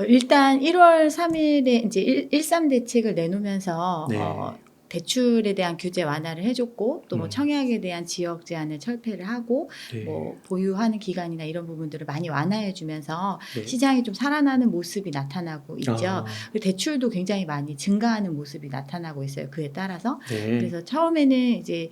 일단 1월 3일에 이제 13 대책을 내놓으면서 네. 대출에 대한 규제 완화를 해줬고 또 뭐 음. 청약에 대한 지역 제한을 철폐를 하고 네. 뭐 보유하는 기간이나 이런 부분들을 많이 완화해주면서 네. 시장이 좀 살아나는 모습이 나타나고 있죠. 아. 그리고 대출도 굉장히 많이 증가하는 모습이 나타나고 있어요. 그에 따라서. 네. 그래서 처음에는 이제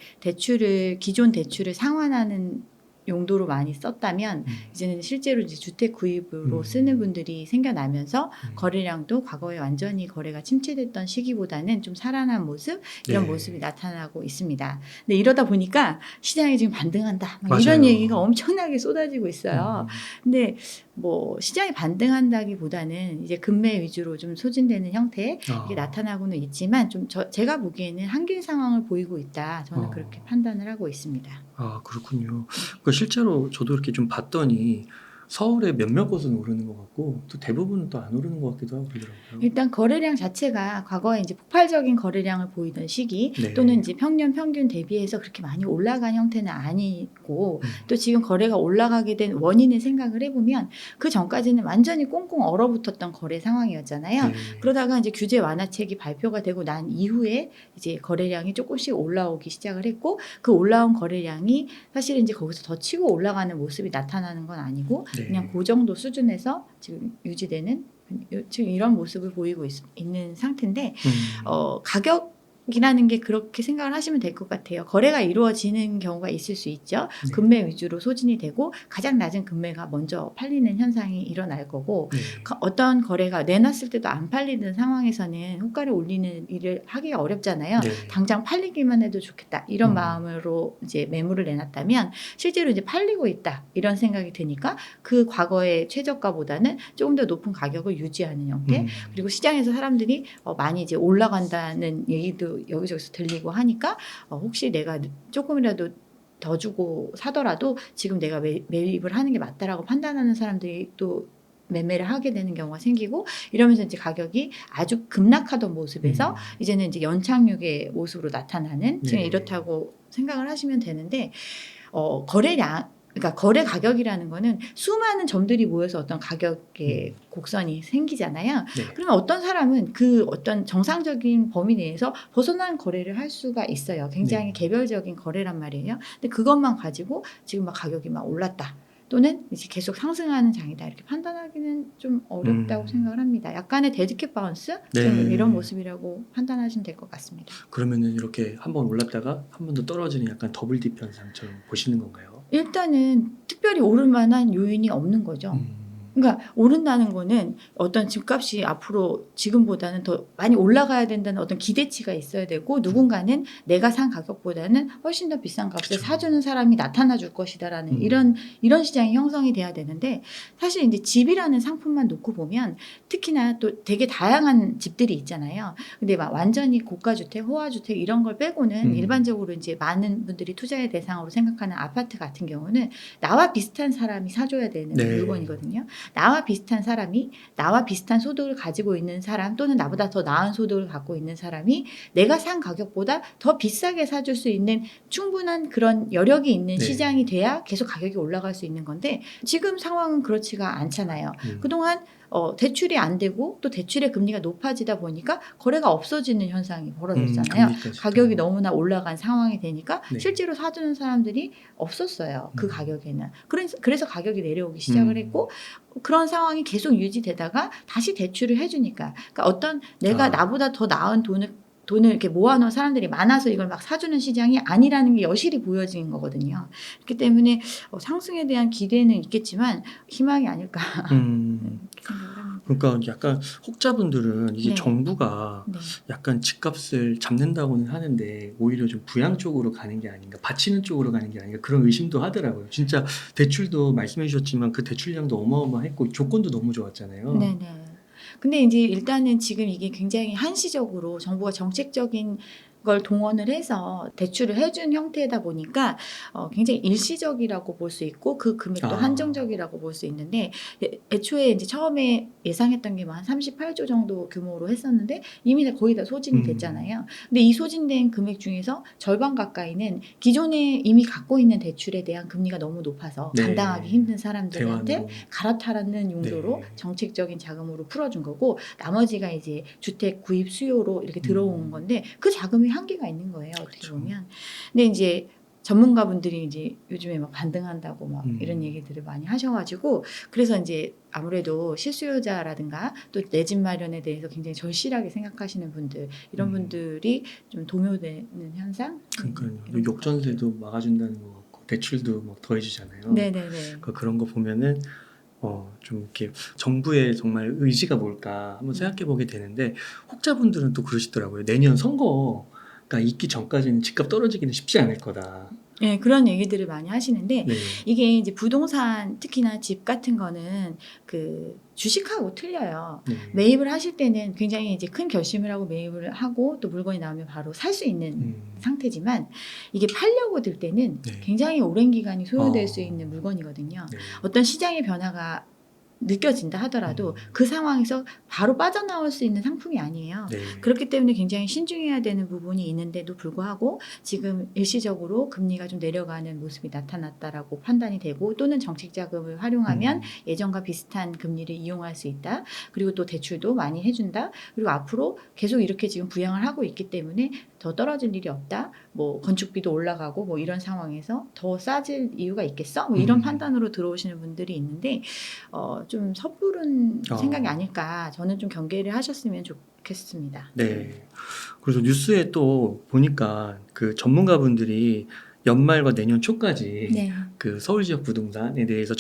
기존 대출을 상환하는 용도로 많이 썼다면 이제는 실제로 이제 주택 구입으로 쓰는 분들이 생겨나면서 거래량도 과거에 완전히 거래가 침체됐던 시기보다는 좀 살아난 모습 이런 네. 모습이 나타나고 있습니다. 근데 이러다 보니까 시장이 지금 반등한다 막 맞아요. 이런 얘기가 엄청나게 쏟아지고 있어요. 근데 뭐 시장이 반등한다기보다는 이제 금매 위주로 좀 소진되는 형태 이게 나타나고는 있지만 좀 제가 보기에는 한길 상황을 보이고 있다. 저는 그렇게 판단을 하고 있습니다. 아, 그렇군요. 그러니까 실제로 저도 이렇게 좀 봤더니 서울에 몇몇 곳은 오르는 것 같고 또 대부분은 또 안 오르는 것 같기도 하고 그러더라고요. 일단 거래량 자체가 과거에 이제 폭발적인 거래량을 보이던 시기 네. 또는 이제 평균 대비해서 그렇게 많이 올라간 형태는 아니고 또 지금 거래가 올라가게 된 원인을 생각을 해보면 그 전까지는 완전히 꽁꽁 얼어붙었던 거래 상황이었잖아요. 네. 그러다가 이제 규제 완화책이 발표가 되고 난 이후에 이제 거래량이 조금씩 올라오기 시작을 했고 그 올라온 거래량이 사실은 이제 거기서 더 치고 올라가는 모습이 나타나는 건 아니고 네. 그냥 그 정도 수준에서 지금 유지되는 지금 이런 모습을 보이고 있는 상태인데 가격이라는 게 그렇게 생각을 하시면 될 것 같아요. 거래가 이루어지는 경우가 있을 수 있죠. 네. 금매 위주로 소진이 되고 가장 낮은 금매가 먼저 팔리는 현상이 일어날 거고 네. 어떤 거래가 내놨을 때도 안 팔리는 상황에서는 호가를 올리는 일을 하기가 어렵잖아요. 네. 당장 팔리기만 해도 좋겠다 이런 마음으로 이제 매물을 내놨다면 실제로 이제 팔리고 있다 이런 생각이 드니까 그 과거의 최저가보다는 조금 더 높은 가격을 유지하는 형태 그리고 시장에서 사람들이 많이 이제 올라간다는 얘기도 여기저기서 들리고 하니까 혹시 내가 조금이라도 더 주고 사더라도 지금 내가 매입을 하는 게 맞다라고 판단하는 사람들이 또 매매를 하게 되는 경우가 생기고 이러면서 이제 가격이 아주 급락하던 모습에서 이제는 이제 연착륙의 모습으로 나타나는 지금 이렇다고 생각을 하시면 되는데 그러니까 거래 가격이라는 거는 수많은 점들이 모여서 어떤 가격의 곡선이 생기잖아요. 네. 그러면 어떤 사람은 그 어떤 정상적인 범위 내에서 벗어난 거래를 할 수가 있어요. 굉장히 개별적인 거래란 말이에요. 근데 그것만 가지고 지금 막 가격이 막 올랐다. 또는 이제 계속 상승하는 장이다 이렇게 판단하기는 좀 어렵다고 생각을 합니다. 약간의 데드캣 바운스 좀 이런 모습이라고 판단하시면 될 것 같습니다. 그러면은 이렇게 한번 올랐다가 한 번 더 떨어지는 약간 더블 딥 현상처럼 보시는 건가요? 일단은 특별히 오를 만한 요인이 없는 거죠. 그러니까 오른다는 거는 어떤 집값이 앞으로 지금보다는 더 많이 올라가야 된다는 어떤 기대치가 있어야 되고 누군가는 내가 산 가격보다는 훨씬 더 비싼 값에 그쵸. 사주는 사람이 나타나 줄 것이다라는 이런 시장이 형성이 돼야 되는데 사실 이제 집이라는 상품만 놓고 보면 특히나 또 되게 다양한 집들이 있잖아요. 근데 막 완전히 고가주택, 호화주택 이런 걸 빼고는 일반적으로 이제 많은 분들이 투자의 대상으로 생각하는 아파트 같은 경우는 나와 비슷한 사람이 사줘야 되는 물건이거든요. 나와 비슷한 사람이 나와 비슷한 소득을 가지고 있는 사람 또는 나보다 더 나은 소득을 갖고 있는 사람이 내가 산 가격보다 더 비싸게 사줄 수 있는 충분한 그런 여력이 있는 시장이 돼야 계속 가격이 올라갈 수 있는 건데 지금 상황은 그렇지가 않잖아요. 그동안 대출이 안 되고 또 대출의 금리가 높아지다 보니까 거래가 없어지는 현상이 벌어졌잖아요. 가격이 너무나 올라간 상황이 되니까 실제로 사주는 사람들이 없었어요. 그 가격에는. 그래서 가격이 내려오기 시작을 했고 그런 상황이 계속 유지되다가 다시 대출을 해주니까 그러니까 어떤 내가 나보다 더 나은 돈을 이렇게 모아놓은 사람들이 많아서 이걸 막 사주는 시장이 아니라는 게 여실히 보여지는 거거든요. 그렇기 때문에 상승에 대한 기대는 있겠지만 희망이 아닐까 생각을 합니다. 그러니까 약간 혹자분들은 이게 네. 정부가 약간 집값을 잡는다고는 하는데 오히려 좀 부양 쪽으로 가는 게 아닌가, 받치는 쪽으로 가는 게 아닌가 그런 의심도 하더라고요. 진짜 대출도 말씀해 주셨지만 그 대출량도 어마어마했고 조건도 너무 좋았잖아요. 네네. 근데 이제 일단은 지금 이게 굉장히 한시적으로 정부가 정책적인 걸 동원을 해서 대출을 해준 형태다 보니까 굉장히 일시적이라고 볼 수 있고 그 금액도 아. 한정적이라고 볼 수 있는데 애초에 이제 처음에 예상했던 게 뭐 한 38조 정도 규모로 했었는데 이미 거의 다 소진이 됐잖아요. 근데 이 소진된 금액 중에서 절반 가까이는 기존에 이미 갖고 있는 대출에 대한 금리가 너무 높아서 네. 감당하기 힘든 사람들한테 대환으로. 갈아타라는 용도로 네. 정책적인 자금으로 풀어준 거고 나머지가 이제 주택 구입 수요로 이렇게 들어온 건데 그 자금이 한계가 있는 거예요. 어떻게 그쵸. 보면. 근데 이제 전문가분들이 이제 요즘에 막 반등한다고 막 이런 음. 얘기들을 많이 하셔가지고 그래서 이제 아무래도 실수요자라든가 또 내 집 마련에 대해서 굉장히 절실하게 생각하시는 분들 이런 분들이 좀 동요되는 현상. 그러니까요. 이런 것 역전세도 막아준다는 것 같고 대출도 막 더해주잖아요. 네네네. 그러니까 그런 거 보면은 좀 이렇게 정부의 정말 의지가 뭘까 한번 생각해 보게 되는데 혹자분들은 또 그러시더라고요. 내년 선거가 있기 전까지는 집값 떨어지기는 쉽지 않을 거다. 네, 그런 얘기들을 많이 하시는데 네. 이게 이제 부동산 특히나 집 같은 거는 그 주식하고 틀려요. 네. 매입을 하실 때는 굉장히 이제 큰 결심을 하고 매입을 하고 또 물건이 나오면 바로 살 수 있는 상태지만 이게 팔려고 들 때는 네. 굉장히 오랜 기간이 소요될 어. 수 있는 물건이거든요. 네. 어떤 시장의 변화가 느껴진다 하더라도 그 상황에서 바로 빠져나올 수 있는 상품이 아니에요. 네. 그렇기 때문에 굉장히 신중해야 되는 부분이 있는데도 불구하고 지금 일시적으로 금리가 좀 내려가는 모습이 나타났다라고 판단이 되고 또는 정책 자금을 활용하면 예전과 비슷한 금리를 이용할 수 있다. 그리고 또 대출도 많이 해준다. 그리고 앞으로 계속 이렇게 지금 부양을 하고 있기 때문에 더 떨어질 일이 없다. 뭐 건축비도 올라가고 뭐 이런 상황에서 더 싸질 이유가 있겠어? 뭐 이런 판단으로 들어오시는 분들이 있는데 좀 섣부른 생각이 아닐까. 저는 좀 경계를 하셨으면 좋겠습니다. 네. 그래서 뉴스에 또 보니까 그 전문가분들이 연말과 내년 초까지 네. 그 서울 지역 부동산에 대해서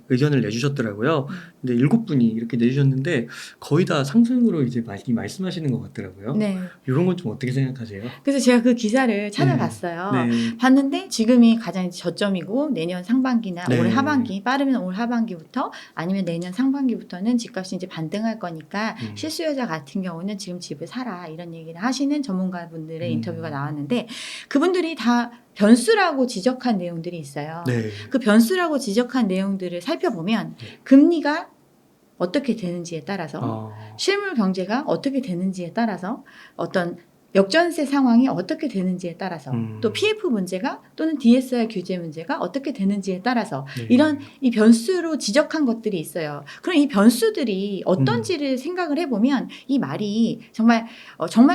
의견을 내주셨더라고요. 근데 7분이 이렇게 내주셨는데 거의 다 상승으로 이제 많이 말씀하시는 것 같더라고요. 네. 이런 건 좀 어떻게 생각하세요? 그래서 제가 그 기사를 찾아봤어요. 네. 봤는데 지금이 가장 저점이고 내년 상반기나 네. 올해 하반기 빠르면 올 하반기부터 아니면 내년 상반기부터는 집값이 이제 반등할 거니까 실수요자 같은 경우는 지금 집을 사라 이런 얘기를 하시는 전문가분들의 인터뷰가 나왔는데 그분들이 다 변수라고 지적한 내용들이 있어요. 네. 그 변수라고 지적한 내용들을 살펴보면 네. 금리가 어떻게 되는지에 따라서 실물 경제가 어떻게 되는지에 따라서 어떤 역전세 상황이 어떻게 되는지에 따라서 또 PF 문제가 또는 DSR 규제 문제가 어떻게 되는지에 따라서 네. 이런 이 변수로 지적한 것들이 있어요. 그럼 이 변수들이 어떤지를 생각을 해보면 이 말이 정말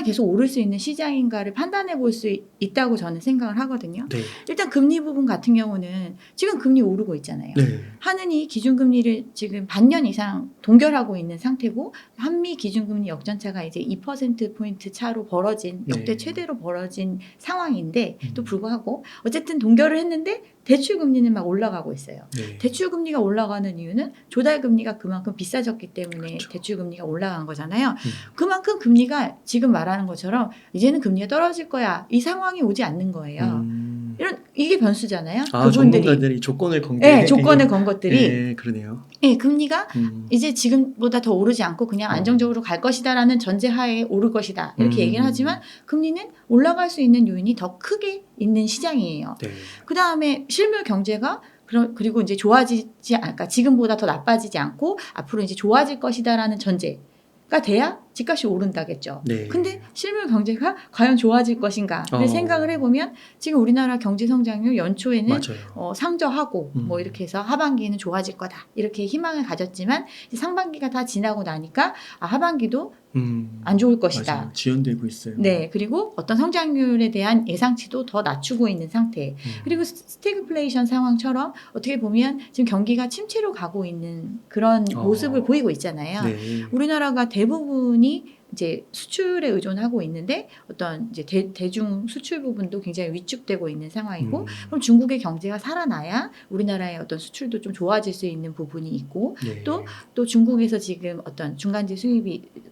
계속 오를 수 있는 시장인가를 판단해 볼 수 있다고 저는 생각을 하거든요. 네. 일단 금리 부분 같은 경우는 지금 금리 오르고 있잖아요. 네. 하느니 기준금리를 지금 반년 이상 동결하고 있는 상태고 한미 기준금리 역전차가 이제 2%포인트 차로 벌어진 역대 네. 최대로 벌어진 상황인데 또 불구하고 어쨌든 동결을 했는데 대출금리는 막 올라가고 있어요. 네. 대출금리가 올라가는 이유는 조달금리가 그만큼 비싸졌기 때문에 그렇죠. 대출금리가 올라간 거잖아요. 그만큼 금리가 지금 말하는 것처럼 이제는 금리가 떨어질 거야. 이 상황이 오지 않는 거예요. 이게 변수잖아요. 전문가들이 조건을 건 게. 네, 조건을 건 것들이. 네, 그러네요. 네, 금리가 이제 지금보다 더 오르지 않고 그냥 안정적으로 갈 것이다라는 전제하에 오를 것이다. 이렇게 얘기를 하지만 금리는 올라갈 수 있는 요인이 더 크게 있는 시장이에요. 네. 그 다음에 실물 경제가 그리고 이제 그러니까 지금보다 더 나빠지지 않고 앞으로 이제 좋아질 것이다라는 전제가 돼야 집값이 오른다겠죠. 네. 근데 실물 경제가 과연 좋아질 것인가를 생각을 해보면 지금 우리나라 경제 성장률 연초에는 맞아요. 상저하고 뭐 이렇게 해서 하반기에는 좋아질 거다. 이렇게 희망을 가졌지만 이제 상반기가 다 지나고 나니까 하반기도 안 좋을 것이다. 맞아요. 지연되고 있어요. 네, 그리고 어떤 성장률에 대한 예상치도 더 낮추고 있는 상태. 그리고 스태그플레이션 상황처럼 어떻게 보면 지금 경기가 침체로 가고 있는 그런 모습을 보이고 있잖아요. 네. 우리나라가 대부분이 이제 수출에 의존하고 있는데 어떤 이제 대중 수출 부분도 굉장히 위축되고 있는 상황이고 그럼 중국의 경제가 살아나야 우리나라의 어떤 수출도 좀 좋아질 수 있는 부분이 있고 네. 또 중국에서 지금 어떤 중간재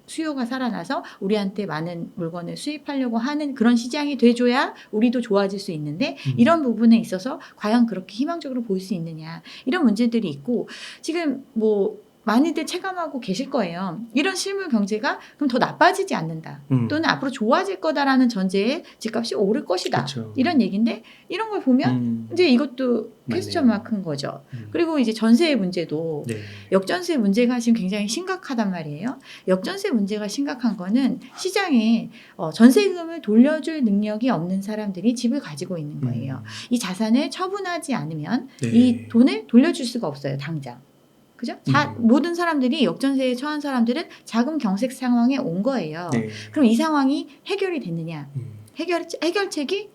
수요가 살아나서 우리한테 많은 물건을 수입하려고 하는 그런 시장이 돼줘야 우리도 좋아질 수 있는데 이런 부분에 있어서 과연 그렇게 희망적으로 볼 수 있느냐 이런 문제들이 있고 지금 뭐 많이들 체감하고 계실 거예요. 이런 실물 경제가 그럼 더 나빠지지 않는다. 또는 앞으로 좋아질 거다라는 전제에 집값이 오를 것이다. 그쵸. 이런 얘기인데 이런 걸 보면 이제 이것도 퀘스천 맞네요. 마크인 거죠. 그리고 이제 전세의 문제도 네. 역전세 문제가 지금 굉장히 심각하단 말이에요. 역전세 문제가 심각한 거는 시장에 전세금을 돌려줄 능력이 없는 사람들이 집을 가지고 있는 거예요. 이 자산을 처분하지 않으면 네. 이 돈을 돌려줄 수가 없어요, 당장. 그죠? 모든 사람들이 역전세에 처한 사람들은 자금 경색 상황에 온 거예요. 네. 그럼 이 상황이 해결이 됐느냐? 해결책이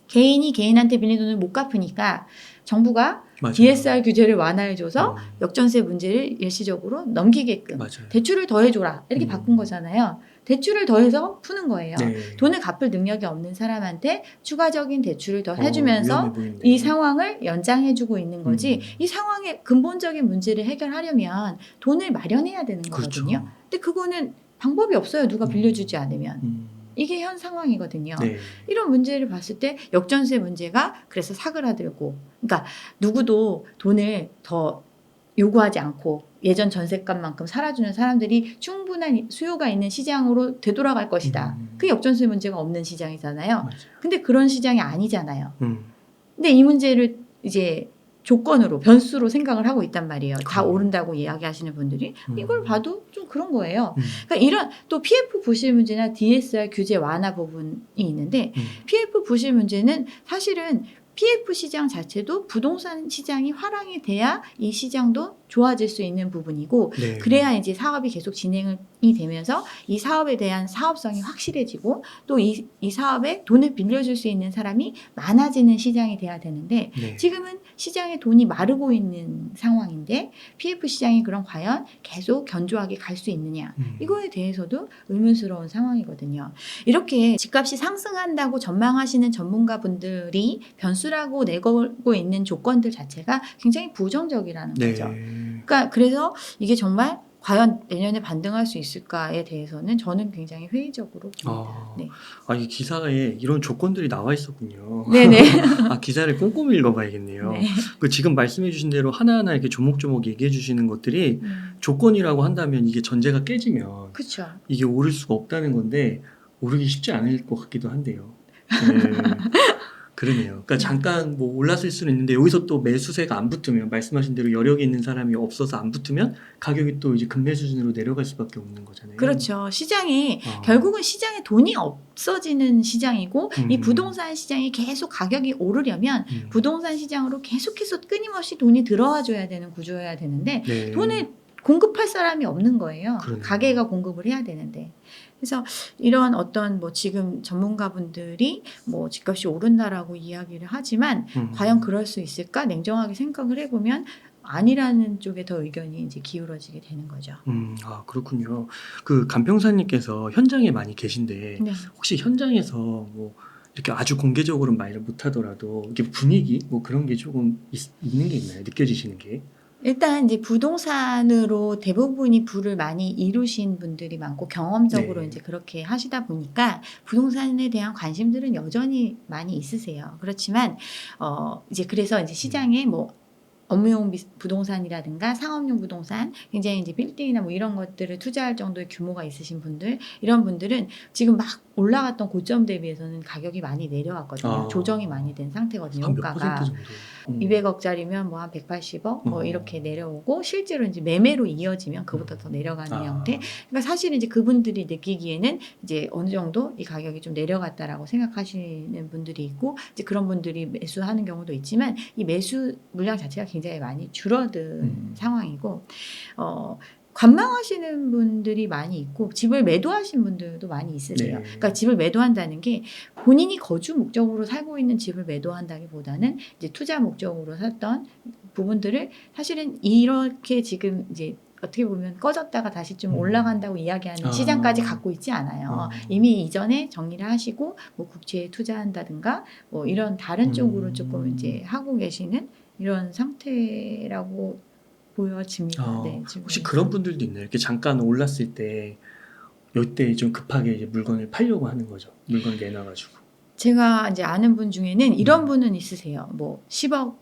개인이 개인한테 빌린 돈을 못 갚으니까 정부가 맞아요. DSR 규제를 완화해줘서 음. 역전세 문제를 일시적으로 넘기게끔 맞아요. 대출을 더해줘라 이렇게 바꾼 거잖아요. 대출을 더해서 푸는 거예요. 네. 돈을 갚을 능력이 없는 사람한테 추가적인 대출을 더 해주면서 위험해 보이는데요. 이 상황을 연장해주고 있는 거지. 이 상황의 근본적인 문제를 해결하려면 돈을 마련해야 되는 거거든요. 그렇죠. 근데 그거는 방법이 없어요. 누가 빌려주지 않으면. 이게 현 상황이거든요. 네. 이런 문제를 봤을 때 역전세 문제가 그래서 사그라들고, 그러니까 누구도 돈을 더 요구하지 않고 예전 전세값만큼 살아주는 사람들이 충분한 수요가 있는 시장으로 되돌아갈 것이다. 그 역전세 문제가 없는 시장이잖아요. 맞아요. 근데 그런 시장이 아니잖아요. 음. 근데 이 문제를 이제 조건으로 변수로 생각을 하고 있단 말이에요. 다 그래요. 오른다고 이야기하시는 분들이 이걸 봐도 좀 그런 거예요. 음. 그러니까 이런 또 PF 부실 문제나 DSR 규제 완화 부분이 있는데 PF 부실 문제는 사실은 PF 시장 자체도 부동산 시장이 활황이 돼야 이 시장도 좋아질 수 있는 부분이고 네. 그래야 이제 사업이 계속 진행이 되면서 이 사업에 대한 사업성이 확실해지고 또 이 사업에 돈을 빌려줄 수 있는 사람이 많아지는 시장이 돼야 되는데 네. 지금은 시장에 돈이 마르고 있는 상황인데 PF 시장이 그럼 과연 계속 견조하게 갈 수 있느냐 이거에 대해서도 의문스러운 상황이거든요. 이렇게 집값이 상승한다고 전망하시는 전문가분들이 변수라고 내걸고 있는 조건들 자체가 굉장히 부정적이라는 네. 거죠. 그러니까 그래서 이게 정말 과연 내년에 반등할 수 있을까에 대해서는 저는 굉장히 회의적으로 봅니다. 네. 이 기사에 이런 조건들이 나와 있었군요. 네네. 기사를 꼼꼼히 읽어봐야겠네요. 네. 지금 말씀해주신 대로 하나하나 이렇게 조목조목 얘기해주시는 것들이 조건이라고 한다면 이게 전제가 깨지면 그렇죠. 이게 오를 수가 없다는 건데 오르기 쉽지 않을 것 같기도 한데요. 네. 그러네요. 그러니까 잠깐 뭐 올랐을 수는 있는데 여기서 또 매수세가 안 붙으면 말씀하신 대로 여력이 있는 사람이 없어서 안 붙으면 가격이 또 이제 급매 수준으로 내려갈 수밖에 없는 거잖아요. 그렇죠. 시장이 결국은 시장에 돈이 없어지는 시장이고 이 부동산 시장이 계속 가격이 오르려면 부동산 시장으로 계속해서 끊임없이 돈이 들어와 줘야 되는 구조여야 되는데 네. 돈을 공급할 사람이 없는 거예요. 그러네요. 가게가 공급을 해야 되는데. 그래서 이런 어떤 뭐 지금 전문가분들이 뭐 집값이 오른다라고 이야기를 하지만 과연 그럴 수 있을까 냉정하게 생각을 해보면 아니라는 쪽에 더 의견이 이제 기울어지게 되는 거죠. 그렇군요. 간평사님께서 현장에 많이 계신데 네. 혹시 현장에서 뭐 이렇게 아주 공개적으로 말을 못하더라도 이렇게 분위기 뭐 그런 게 조금 있는 게 있나요? 느껴지시는 게? 일단 이제 부동산으로 대부분이 부를 많이 이루신 분들이 많고 경험적으로 네. 이제 그렇게 하시다 보니까 부동산에 대한 관심들은 여전히 많이 있으세요. 그렇지만 이제 그래서 이제 시장에 뭐 업무용 부동산이라든가 상업용 부동산, 굉장히 이제 빌딩이나 뭐 이런 것들을 투자할 정도의 규모가 있으신 분들, 이런 분들은 지금 막 올라갔던 고점 대비해서는 가격이 많이 내려왔거든요. 조정이 많이 된 상태거든요. 한 몇 호가가. 퍼센트 정도? 200억짜리면 뭐 한 180억 뭐 이렇게 내려오고 실제로 이제 매매로 이어지면 그보다 더 내려가는 형태. 그러니까 사실은 이제 그분들이 느끼기에는 이제 어느 정도 이 가격이 좀 내려갔다라고 생각하시는 분들이 있고 이제 그런 분들이 매수하는 경우도 있지만 이 매수 물량 자체가 굉장히 많이 줄어든 상황이고 관망하시는 분들이 많이 있고 집을 매도하신 분들도 많이 있으세요. 네. 그러니까 집을 매도한다는 게 본인이 거주 목적으로 살고 있는 집을 매도한다기보다는 이제 투자 목적으로 샀던 부분들을 사실은 이렇게 지금 이제 어떻게 보면 꺼졌다가 다시 좀 올라간다고 이야기하는 시장까지 갖고 있지 않아요. 이미 이전에 정리를 하시고 뭐 국채에 투자한다든가 뭐 이런 다른 쪽으로 조금 이제 하고 계시는 이런 상태라고 보여집니다. 네, 혹시 그런 분들도 있나요? 이렇게 잠깐 올랐을 때 이때 좀 급하게 이제 물건을 팔려고 하는 거죠. 물건 내놔가지고. 제가 이제 아는 분 중에는 이런 분은 있으세요. 뭐 10억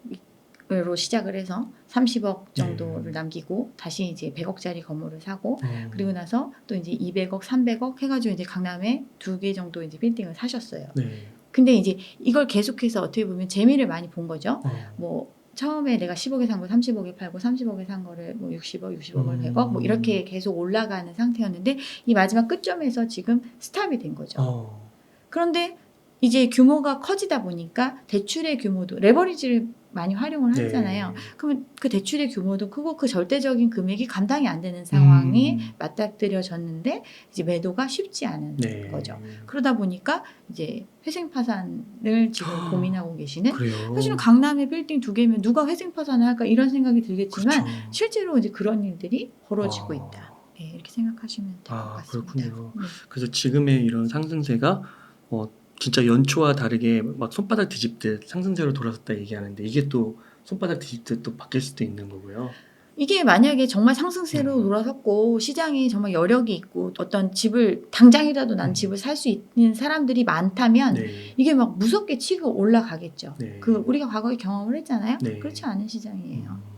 로 시작을 해서 30억 정도를 네. 남기고 다시 이제 100억짜리 건물을 사고 어. 그리고 나서 또 이제 200억, 300억 해가지고 이제 강남에 2개 정도 이제 빌딩을 사셨어요. 네. 근데 이제 이걸 계속해서 어떻게 보면 재미를 많이 본 거죠. 어. 뭐 처음에 내가 10억에 산 거 30억에 팔고 30억에 산 거를 뭐 60억, 60억을 100억 뭐 이렇게 계속 올라가는 상태였는데 이 마지막 끝점에서 지금 스탑이 된 거죠. 어. 그런데 이제 규모가 커지다 보니까 대출의 규모도 레버리지를 많이 활용을 네. 하잖아요. 그러면 그 대출의 규모도 크고 그 절대적인 금액이 감당이 안 되는 상황이 맞닥뜨려졌는데 이제 매도가 쉽지 않은 네. 거죠. 그러다 보니까 이제 회생 파산을 지금 고민하고 계시는. 그래요. 사실은 강남에 빌딩 2개면 누가 회생 파산을 할까 이런 생각이 들겠지만 그렇죠. 실제로 이제 그런 일들이 벌어지고 아. 있다. 네, 이렇게 생각하시면 될 것 아, 같습니다. 그렇군요. 네. 그래서 지금의 이런 상승세가 진짜 연초와 다르게 막 손바닥 뒤집듯 상승세로 돌아섰다 얘기하는데 이게 또 손바닥 뒤집듯 또 바뀔 수도 있는 거고요. 이게 만약에 정말 상승세로 돌아섰고 시장이 정말 여력이 있고 어떤 집을 당장이라도 난 집을 살 수 있는 사람들이 많다면 네. 이게 막 무섭게 치고 올라가겠죠. 네. 그 우리가 과거에 경험을 했잖아요. 네. 그렇지 않은 시장이에요.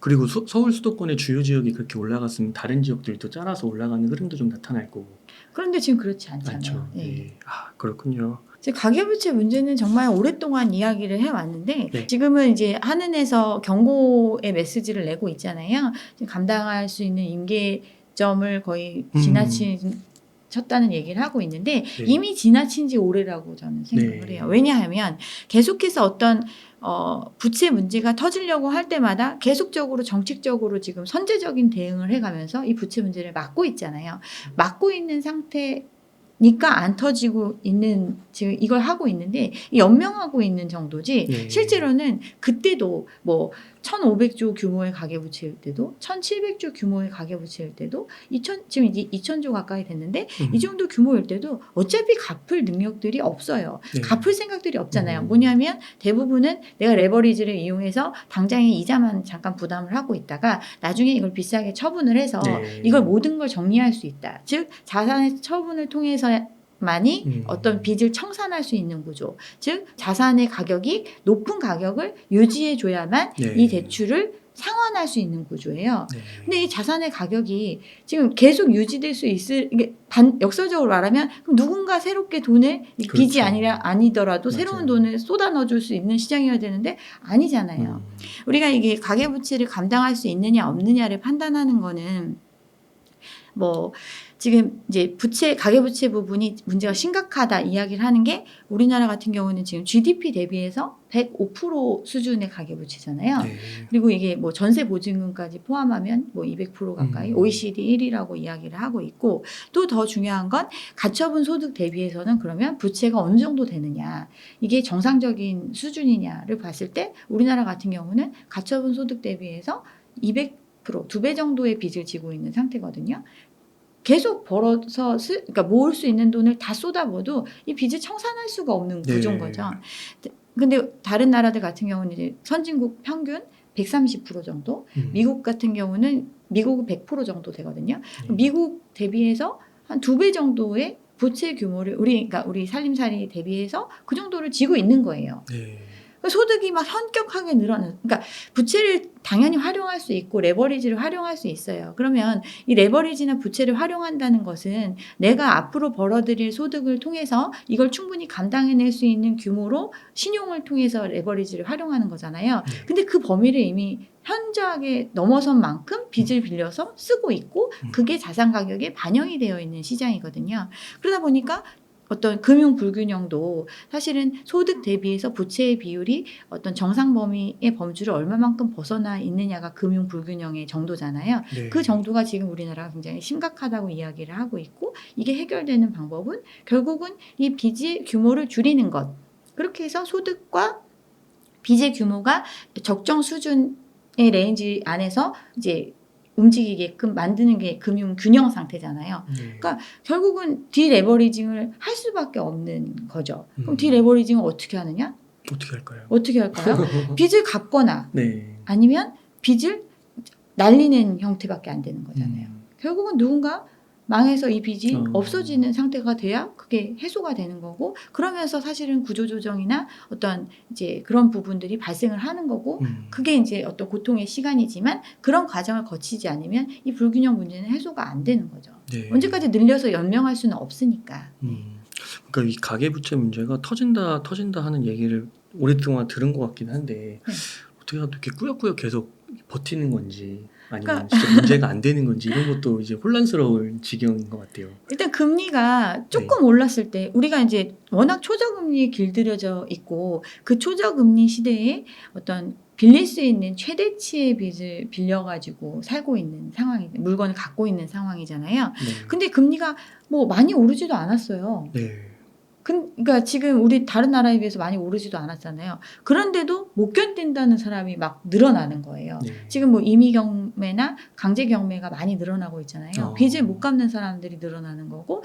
그리고 서울 수도권의 주요 지역이 그렇게 올라갔으면 다른 지역들도 따라서 올라가는 흐름도 좀 나타날 거고. 그런데 지금 그렇지 않잖아요. 맞죠. 네. 네. 아, 그렇군요. 지금 가계부채 문제는 정말 오랫동안 이야기를 해왔는데 네. 지금은 이제 한은에서 경고의 메시지를 내고 있잖아요. 지금 감당할 수 있는 임계점을 거의 지나쳤다는 얘기를 하고 있는데 네. 이미 지나친 지 오래라고 저는 생각을 네. 해요. 왜냐하면 계속해서 어떤 부채 문제가 터지려고 할 때마다 계속적으로 정책적으로 지금 선제적인 대응을 해가면서 이 부채 문제를 막고 있잖아요. 막고 있는 상태니까 안 터지고 있는 지금 이걸 하고 있는데 연명하고 있는 정도지 네. 실제로는 그때도 뭐 1,500조 규모의 가계부채일 때도 1,700조 규모의 가계부채일 때도 지금 이제 2,000조 가까이 됐는데 이 정도 규모일 때도 어차피 갚을 능력들이 없어요. 네. 갚을 생각들이 없잖아요. 뭐냐면 대부분은 내가 레버리지를 이용해서 당장에 이자만 잠깐 부담을 하고 있다가 나중에 이걸 비싸게 처분을 해서 네. 이걸 모든 걸 정리할 수 있다. 즉 자산의 처분을 통해서만이 어떤 빚을 청산할 수 있는 구조. 즉 자산의 가격이 높은 가격을 유지해 줘야만 네. 이 대출을 상환할 수 있는 구조예요. 네. 근데 이 자산의 가격이 지금 계속 유지될 수 있을 이게 역설적으로 말하면 그럼 누군가 새롭게 돈을 이 빚이 그렇죠. 아니더라도 맞아요. 새로운 돈을 쏟아 넣어줄 수 있는 시장이어야 되는데 아니잖아요. 우리가 이게 가계부채를 감당할 수 있느냐 없느냐를 판단하는 거는 뭐 지금 이제 가계부채 부분이 문제가 심각하다 이야기를 하는 게 우리나라 같은 경우는 지금 GDP 대비해서 105% 수준의 가계부채잖아요. 네. 그리고 이게 뭐 전세 보증금까지 포함하면 뭐 200% 가까이 OECD 1위라고 이야기를 하고 있고 또 더 중요한 건 가처분 소득 대비해서는 그러면 부채가 어느 정도 되느냐 이게 정상적인 수준이냐를 봤을 때 우리나라 같은 경우는 가처분 소득 대비해서 200% 2배 정도의 빚을 지고 있는 상태거든요. 계속 벌어서 그러니까 모을 수 있는 돈을 다 쏟아부어도 이 빚을 청산할 수가 없는 구조인 거죠. 근데 다른 나라들 같은 경우는 이제 선진국 평균 130% 정도, 미국 같은 경우는 미국은 100% 정도 되거든요. 미국 대비해서 한 2배 정도의 부채 규모를 그러니까 우리 살림살이 대비해서 그 정도를 지고 있는 거예요. 네. 소득이 막 현격하게 늘어나는, 그러니까 부채를 당연히 활용할 수 있고 레버리지를 활용할 수 있어요. 그러면 이 레버리지나 부채를 활용한다는 것은 내가 앞으로 벌어들일 소득을 통해서 이걸 충분히 감당해낼 수 있는 규모로 신용을 통해서 레버리지를 활용하는 거잖아요. 근데 그 범위를 이미 현저하게 넘어선 만큼 빚을 빌려서 쓰고 있고 그게 자산 가격에 반영이 되어 있는 시장이거든요. 그러다 보니까 어떤 금융 불균형도 사실은 소득 대비해서 부채의 비율이 어떤 정상 범위의 범주를 얼마만큼 벗어나 있느냐가 금융 불균형의 정도잖아요. 네. 그 정도가 지금 우리나라가 굉장히 심각하다고 이야기를 하고 있고 이게 해결되는 방법은 결국은 이 빚의 규모를 줄이는 것. 그렇게 해서 소득과 빚의 규모가 적정 수준의 레인지 안에서 이제 움직이게끔 만드는 게 금융 균형 상태잖아요. 그러니까 결국은 디레버리징을 할 수밖에 없는 거죠. 그럼 디레버리징을 어떻게 하느냐? 어떻게 할까요? 빚을 갚거나 네. 아니면 빚을 날리는 형태밖에 안 되는 거잖아요. 결국은 누군가 망해서 이 빚이 어. 없어지는 상태가 돼야 그게 해소가 되는 거고, 그러면서 사실은 구조조정이나 어떤 이제 그런 부분들이 발생을 하는 거고, 그게 이제 어떤 고통의 시간이지만 그런 과정을 거치지 않으면 이 불균형 문제는 해소가 안 되는 거죠. 네. 언제까지 늘려서 연명할 수는 없으니까. 그러니까 이 가계부채 문제가 터진다 하는 얘기를 오랫동안 들은 것 같긴 한데 네. 어떻게 이렇게 꾸역꾸역 계속 버티는 건지 아니면 그러니까 진짜 문제가 안 되는 건지 이런 것도 이제 혼란스러운 지경인 것 같아요. 일단 금리가 조금 올랐을 때 우리가 이제 워낙 초저금리에 길들여져 있고, 그 초저금리 시대에 어떤 빌릴 수 있는 최대치의 빚을 빌려가지고 살고 있는 상황이, 물건을 갖고 있는 상황이잖아요. 네. 근데 금리가 뭐 많이 오르지도 않았어요. 네. 그러니까 지금 우리 다른 나라에 비해서 많이 오르지도 않았잖아요. 그런데도 못 견딘다는 사람이 막 늘어나는 거예요. 네. 지금 뭐 임의 경매나 강제 경매가 많이 늘어나고 있잖아요. 빚을 못 갚는 사람들이 늘어나는 거고,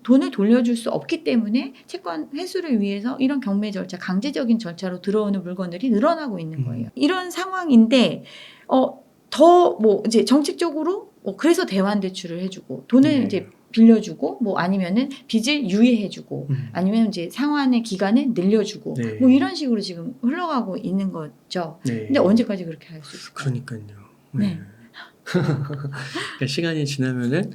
돈을 돌려줄 수 없기 때문에 채권 회수를 위해서 이런 경매 절차, 강제적인 절차로 들어오는 물건들이 늘어나고 있는 거예요. 이런 상황인데 더 뭐 이제 정책적으로 그래서 대환 대출을 해주고 돈을 네. 이제 빌려주고, 뭐 아니면은 빚을 유예해주고, 아니면 이제 상환의 기간을 늘려주고, 네. 뭐 이런 식으로 지금 흘러가고 있는 거죠. 네. 근데 언제까지 그렇게 할 수 있을까요? 그러니까요. 네. 그러니까 시간이 지나면은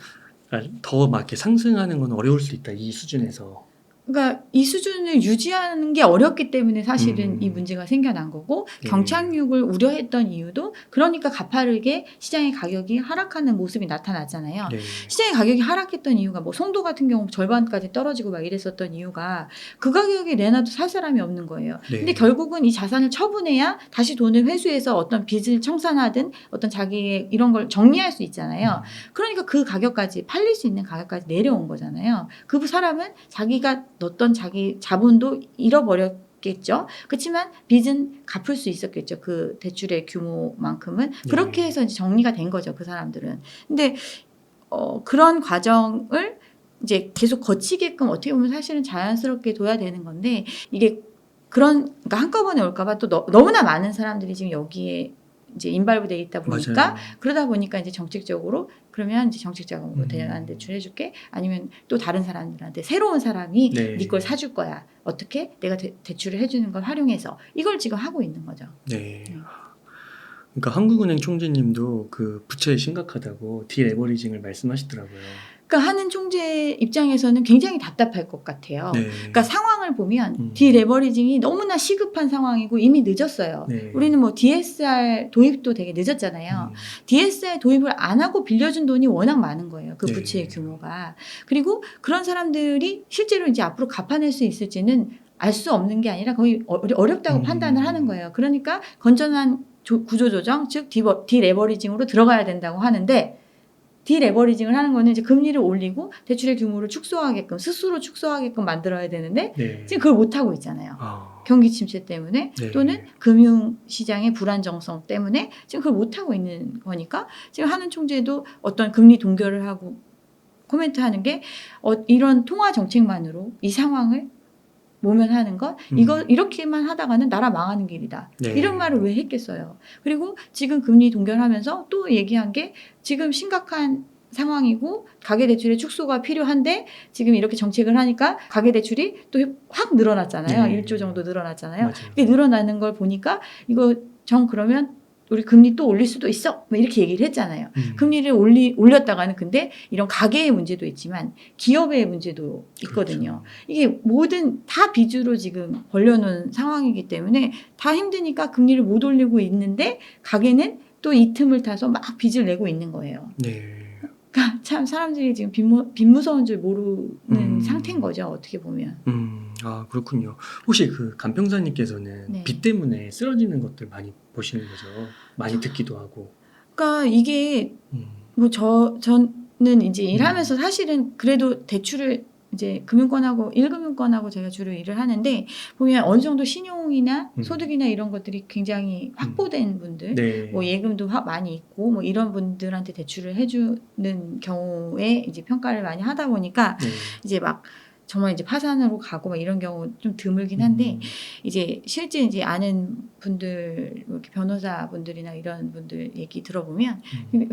더 막 이렇게 상승하는 건 어려울 수 있다. 이 수준에서. 그러니까 이 수준을 유지하는 게 어렵기 때문에 사실은 이 음. 문제가 생겨난 거고, 네. 경착륙을 우려했던 이유도 그러니까 가파르게 시장의 가격이 하락하는 모습이 나타났잖아요. 네. 시장의 가격이 하락했던 이유가 뭐 송도 같은 경우 절반까지 떨어지고 막 이랬었던 이유가 그 가격에 내놔도 살 사람이 없는 거예요. 네. 근데 결국은 이 자산을 처분해야 다시 돈을 회수해서 어떤 빚을 청산하든 어떤 자기의 이런 걸 정리할 수 있잖아요. 그러니까 그 가격까지, 팔릴 수 있는 가격까지 내려온 거잖아요. 그 사람은 자기가 넣었던 자기 자본도 잃어버렸겠죠. 그렇지만 빚은 갚을 수 있었겠죠. 그 대출의 규모만큼은. 그렇게 해서 이제 정리가 된 거죠. 그 사람들은. 근데 그런 과정을 이제 계속 거치게끔 어떻게 보면 사실은 자연스럽게 둬야 되는 건데, 이게 그러니까 한꺼번에 올까봐 또 너무나 많은 사람들이 지금 여기에 이제 인발부돼 있다 보니까, 맞아요. 그러다 보니까 이제 정책적으로 그러면 이제 정책 자금으로 대안 대출 해줄게, 아니면 또 다른 사람들한테 새로운 사람이 네. 네 걸 사줄 거야, 어떻게 내가 대출을 해주는 걸 활용해서, 이걸 지금 하고 있는 거죠. 네. 그러니까 한국은행 총재님도 그 부채 심각하다고 디레버리징을 말씀하시더라고요. 그러니까 하는 총재 입장에서는 굉장히 답답할 것 같아요. 네. 그러니까 상황을 보면 디레버리징이 너무나 시급한 상황이고 이미 늦었어요. 네. 우리는 뭐 DSR 도입도 되게 늦었잖아요. DSR 도입을 안 하고 빌려준 돈이 워낙 많은 거예요. 그 네. 부채의 규모가. 그리고 그런 사람들이 실제로 이제 앞으로 갚아낼 수 있을지는 알 수 없는 게 아니라 거의 어렵다고 판단을 하는 거예요. 그러니까 건전한 구조조정, 즉 디레버리징으로 들어가야 된다고 하는데, 디레버리징을 하는 거는 이제 금리를 올리고 대출의 규모를 축소하게끔, 스스로 축소하게끔 만들어야 되는데 네. 지금 그걸 못 하고 있잖아요. 아. 경기 침체 때문에, 네. 또는 금융 시장의 불안정성 때문에 지금 그걸 못 하고 있는 거니까, 지금 하는 총재도 어떤 금리 동결을 하고 코멘트하는 게 이런 통화 정책만으로 이 상황을 모면하는 것, 이거 이렇게만 하다가는 나라 망하는 길이다. 네. 이런 말을 왜 했겠어요. 그리고 지금 금리 동결하면서 또 얘기한 게, 지금 심각한 상황이고 가계대출의 축소가 필요한데 지금 이렇게 정책을 하니까 가계대출이 또 확 늘어났잖아요. 네. 1조 정도 늘어났잖아요. 맞아요. 이게 늘어나는 걸 보니까 이거 그러면 우리 금리 또 올릴 수도 있어, 뭐 이렇게 얘기를 했잖아요. 금리를 올렸다가는, 근데 이런 가계의 문제도 있지만 기업의 문제도 있거든요. 그렇죠. 이게 모든 다 빚으로 지금 벌려놓은 상황이기 때문에 다 힘드니까 금리를 못 올리고 있는데, 가계는 또 이 틈을 타서 막 빚을 내고 있는 거예요. 네. 그러니까 참 사람들이 지금 빚 무서운 줄 모르는 상태인 거죠, 어떻게 보면. 아, 그렇군요. 혹시 그 간평사님께서는 네. 빚 때문에 쓰러지는 것들 많이 보시는 거죠? 많이 듣기도 하고. 그러니까 이게 뭐 저는 이제 일하면서 사실은 그래도 대출을 이제 금융권하고 1금융권하고 제가 주로 일을 하는데, 보면 어느 정도 신용이나 소득이나 이런 것들이 굉장히 확보된 분들, 네. 뭐 예금도 많이 있고 뭐 이런 분들한테 대출을 해주는 경우에 이제 평가를 많이 하다 보니까 네. 이제 막 정말 이제 파산으로 가고 막 이런 경우 좀 드물긴 한데, 이제 실제 이제 아는 분들, 뭐 이렇게 변호사분들이나 이런 분들 얘기 들어보면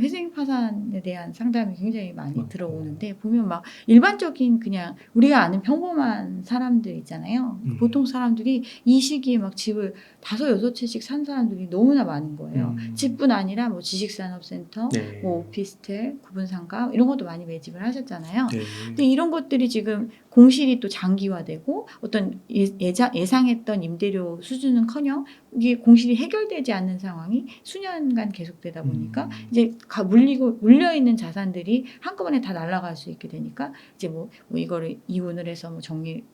회생 파산에 대한 상담이 굉장히 많이 많고. 들어오는데 보면 막 일반적인 그냥 우리가 아는 평범한 사람들 있잖아요. 보통 사람들이 이 시기에 막 집을 5-6채씩 산 사람들이 너무나 많은 거예요. 집뿐 아니라 뭐 지식산업센터, 네. 뭐 오피스텔, 구분상가 이런 것도 많이 매집을 하셨잖아요. 네. 근데 이런 것들이 지금 공실이 또 장기화되고 어떤 예상했던 임대료 수준은커녕 이게 공실이 해결되지 않는 상황이 수년간 계속되다 보니까 이제 물려 있는 자산들이 한꺼번에 다 날아갈 수 있게 되니까 이제 뭐 이거를 이혼을 해서 뭐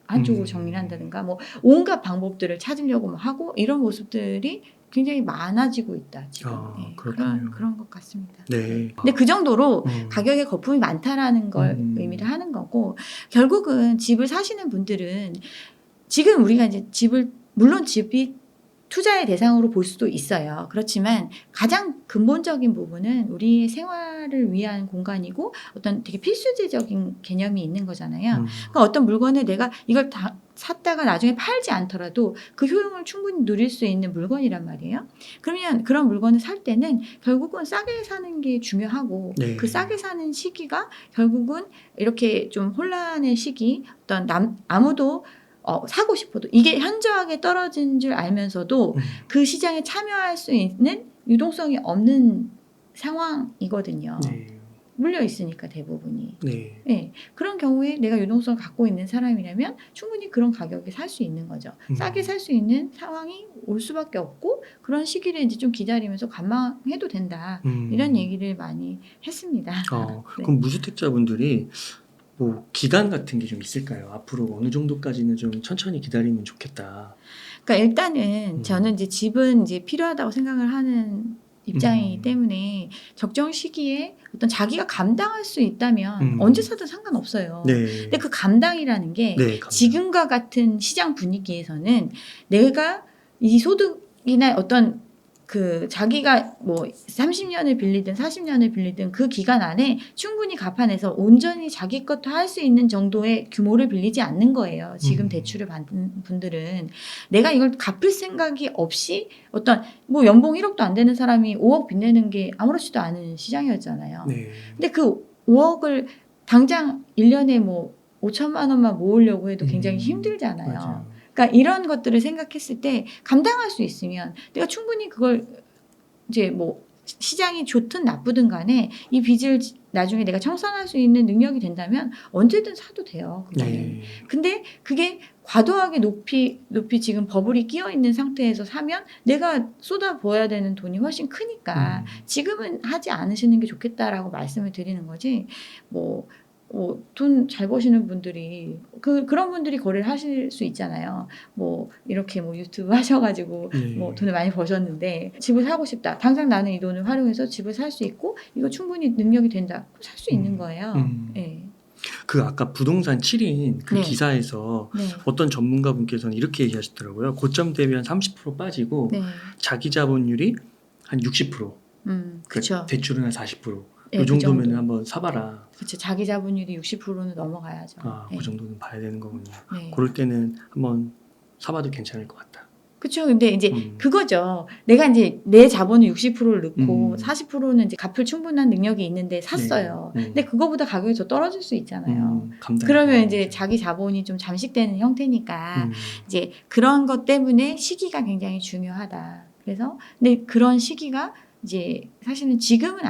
한쪽으로 정리를 한다든가 뭐 온갖 방법들을 찾으려고 뭐 하고 이런 모습들이 굉장히 많아지고 있다 지금. 아, 네, 그렇군요. 그런 것 같습니다. 네. 근데 그 정도로 음. 가격에 거품이 많다라는 걸 의미를 하는 거고 결국은 집을 사시는 분들은 지금 우리가 이제 물론 집이 투자의 대상으로 볼 수도 있어요. 그렇지만 가장 근본적인 부분은 우리의 생활을 위한 공간이고 어떤 되게 필수제적인 개념이 있는 거잖아요. 그러니까 어떤 물건을 내가 이걸 다 샀다가 나중에 팔지 않더라도 그 효용을 충분히 누릴 수 있는 물건이란 말이에요. 그러면 그런 물건을 살 때는 결국은 싸게 사는 게 중요하고 네. 그 싸게 사는 시기가 결국은 이렇게 좀 혼란의 시기 어떤 아무도 사고 싶어도 이게 현저하게 떨어진 줄 알면서도 그 시장에 참여할 수 있는 유동성이 없는 상황이거든요. 네. 물려 있으니까 대부분이. 네. 네. 그런 경우에 내가 유동성을 갖고 있는 사람이라면 충분히 그런 가격에 살 수 있는 거죠. 싸게 살 수 있는 상황이 올 수밖에 없고 그런 시기를 이제 좀 기다리면서 관망해도 된다. 이런 얘기를 많이 했습니다. 네. 그럼 무주택자분들이 뭐 기간 같은 게 좀 있을까요? 앞으로 어느 정도까지는 좀 천천히 기다리면 좋겠다. 그러니까 일단은 저는 이제 집은 이제 필요하다고 생각을 하는 입장이기 때문에 적정 시기에 어떤 자기가 감당할 수 있다면 언제 사든 상관없어요. 네. 근데 그 감당이라는 게 네, 감당. 지금과 같은 시장 분위기에서는 내가 이 소득이나 어떤 그 자기가 뭐 30년을 빌리든 40년을 빌리든 그 기간 안에 충분히 갚아내서 온전히 자기 것도 할 수 있는 정도의 규모를 빌리지 않는 거예요. 지금 대출을 받는 분들은 내가 이걸 갚을 생각이 없이 어떤 뭐 연봉 1억도 안 되는 사람이 5억 빚내는 게 아무렇지도 않은 시장이었잖아요. 네. 근데 그 5억을 당장 1년에 뭐 5천만 원만 모으려고 해도 굉장히 힘들잖아요. 맞아요. 그러니까 이런 것들을 생각했을 때 감당할 수 있으면 내가 충분히 그걸 이제 뭐 시장이 좋든 나쁘든 간에 이 빚을 나중에 내가 청산할 수 있는 능력이 된다면 언제든 사도 돼요. 그거는. 네. 근데 그게 과도하게 높이 지금 버블이 끼어 있는 상태에서 사면 내가 쏟아부어야 되는 돈이 훨씬 크니까 지금은 하지 않으시는 게 좋겠다라고 말씀을 드리는 거지. 돈 잘 버시는 분들이 그런 분들이 거래를 하실 수 있잖아요. 뭐 이렇게 뭐 유튜브 하셔가지고 네. 뭐 돈을 많이 버셨는데 집을 사고 싶다. 당장 나는 이 돈을 활용해서 집을 살 수 있고 이거 충분히 능력이 된다. 살 수 있는 거예요. 네. 그 아까 부동산 7인 그 네. 기사에서 네. 어떤 전문가분께서는 이렇게 얘기하시더라고요. 고점 대비 한 30% 빠지고 네. 자기 자본율이 한 60%. 그렇죠. 대출은 한 40%. 네, 이 정도면 그 정도. 한번 사봐라. 그렇죠. 자기 자본율이 60%는 넘어가야죠. 네. 그 정도는 봐야 되는 거군요. 네. 그럴 때는 한번 사봐도 괜찮을 것 같다. 그렇죠. 근데 이제 그거죠. 내가 이제 내 자본을 60%를 넣고 40%는 이제 갚을 충분한 능력이 있는데 샀어요. 네. 근데 그거보다 가격이 더 떨어질 수 있잖아요. 감당이 그러면 돼요. 이제 자기 자본이 좀 잠식되는 형태니까 이제 그런 것 때문에 시기가 굉장히 중요하다. 그래서 근데 그런 시기가 이제 사실은 지금은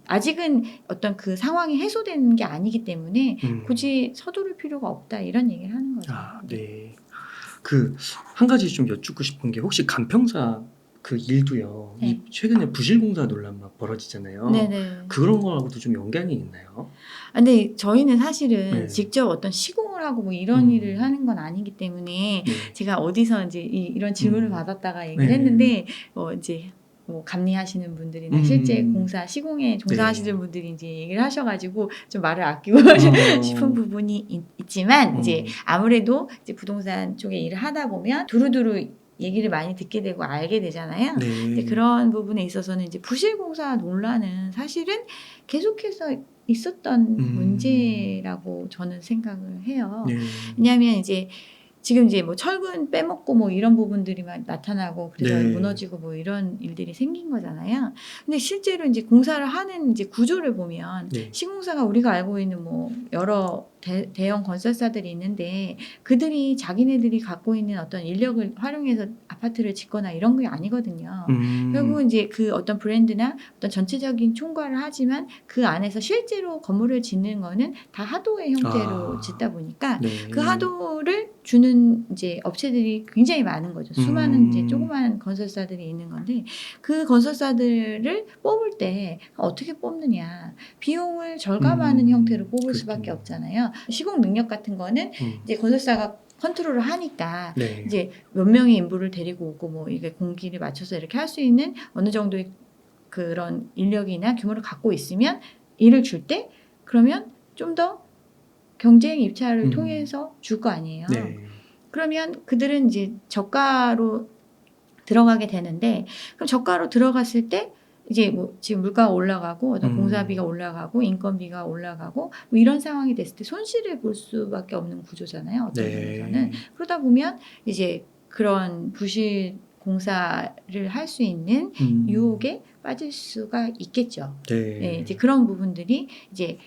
아직은 어떤 그 상황이 해소되는 게 아니기 때문에 굳이 서두를 필요가 없다 이런 얘기를 하는 거죠. 네. 그 한 가지 좀 여쭙고 싶은 게 혹시 간평사 그 일도요. 네. 이 최근에 부실공사 논란 막 벌어지잖아요. 네네. 그런 거하고도 좀 연관이 있나요? 근데 저희는 사실은 네. 직접 어떤 시공을 하고 뭐 이런 일을 하는 건 아니기 때문에 네. 제가 어디서 이제 이런 질문을 받았다가 얘기를 네. 했는데 이제 뭐 감리하시는 분들이나 실제 공사 시공에 종사하시는 네. 분들이 이제 얘기를 하셔가지고 좀 말을 아끼고 싶은 부분이 있지만 이제 아무래도 이제 부동산 쪽에 일을 하다 보면 두루두루 얘기를 많이 듣게 되고 알게 되잖아요. 네. 근데 그런 부분에 있어서는 이제 부실공사 논란은 사실은 계속해서 있었던 문제라고 저는 생각을 해요. 네. 왜냐하면 이제 지금 이제 뭐 철근 빼먹고 뭐 이런 부분들이 막 나타나고 그래서 네. 무너지고 뭐 이런 일들이 생긴 거잖아요. 근데 실제로 이제 공사를 하는 이제 구조를 보면 네. 시공사가 우리가 알고 있는 뭐 여러 대형 건설사들이 있는데 그들이 자기네들이 갖고 있는 어떤 인력을 활용해서 아파트를 짓거나 이런 게 아니거든요. 결국은 이제 그 어떤 브랜드나 어떤 전체적인 총괄을 하지만 그 안에서 실제로 건물을 짓는 거는 다 하도의 형태로 아. 짓다 보니까 네. 그 하도를 주는 이제 업체들이 굉장히 많은 거죠. 수많은 이제 조그만 건설사들이 있는 건데 그 건설사들을 뽑을 때 어떻게 뽑느냐. 비용을 절감하는 형태로 뽑을 수밖에 그렇군요. 없잖아요. 시공 능력 같은 거는 이제 건설사가 컨트롤을 하니까 네. 이제 몇 명의 인부를 데리고 오고 뭐 이게 공기를 맞춰서 이렇게 할 수 있는 어느 정도의 그런 인력이나 규모를 갖고 있으면 일을 줄 때 그러면 좀 더 경쟁 입찰을 통해서 줄 거 아니에요. 네. 그러면 그들은 이제 저가로 들어가게 되는데 그럼 저가로 들어갔을 때 이제 뭐 지금 물가가 올라가고 어떤 공사비가 올라가고 인건비가 올라가고 뭐 이런 상황이 됐을 때 손실을 볼 수밖에 없는 구조잖아요. 어떤 면에서는. 그러다 보면 이제 그런 부실 공사를 할 수 있는 유혹에 빠질 수가 있겠죠. 네. 네, 이제 그런 부분들이 이제